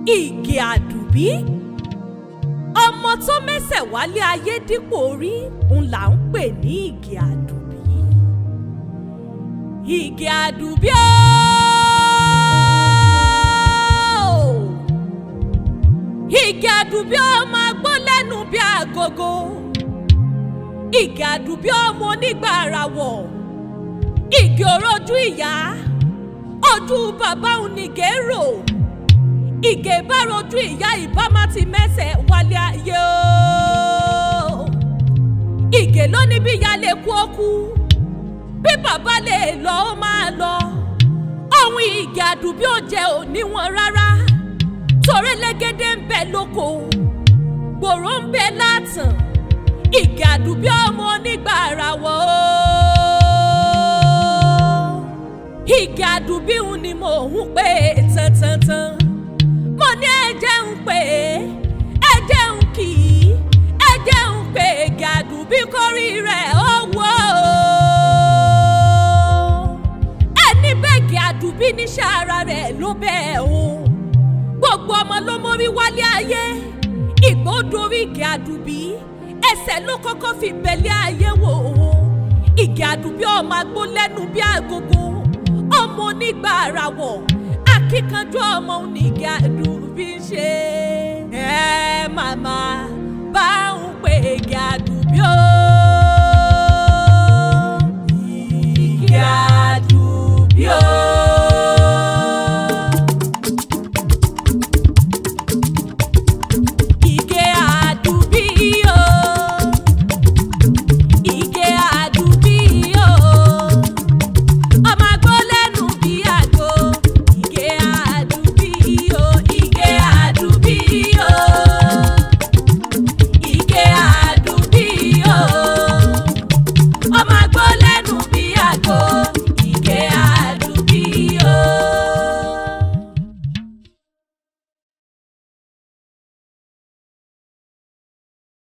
Ige Adubi ọmọ tó mẹ́sẹ̀ wálé ayé dípò orí ń là ń pè ní Ige Adubi. Ige Adubi ooo, Ige Adubi ọmọ agbó lẹ́nu bí agogo, Ige Adubi ọmọ onígbà àràwọ̀, Ige òrojú ìyá ojú bàbá òun nìgé rò, Ige bá rojú ìyá ìbá má ti mẹ́sẹ̀ wálé ayé ooo. Ige ló ní bí ìyá lè kú ó kú, bí bàbá lè lọ ó máa lọ. Ohun Ige Adubi ò jẹ́ òní wọn rárá, torí lẹ́gẹ́dẹ́ ń bẹ lóko, gbòòrò ń bẹ látàn. Ige Adubi ọmọ onígbà àràwọ̀ ooo. Ige Adubi ń ni mò ń pè tantantan. Mo ní ẹ̀jẹ̀ ń pè é, ẹ̀jẹ̀ ń kì í, ẹ̀jẹ̀ ń pè Ige Adubi kórí rẹ̀ owó. Ẹni bẹ́ẹ̀ Ige Adubi níṣẹ́ ara rẹ̀ ló bẹ́ẹ̀ o. Gbogbo ọmọ ló mórí wálé ayé, ìgbó dorí Ige Adubi, ẹsẹ̀ ló kọ́kọ́ fi bẹ̀lẹ̀ ayé wò ó. Ige Adubi ọmọ agbó lẹ́nu bí agogo, ọmọ onígbà àràwọ̀, akíkanjú ọmọ ní Ige Adubi ṣe. Ẹ màmá bá ń pè Ige Adubi o. Ige Adubi o. Ige Adubi o. Ige Adubi o. Ọmọ agbó lẹ́nu bí àgbo. Ige Adubi o. Ige Adubi o. Ige Adubi o. Ọmọ agbó lẹ́nu bí àgbo.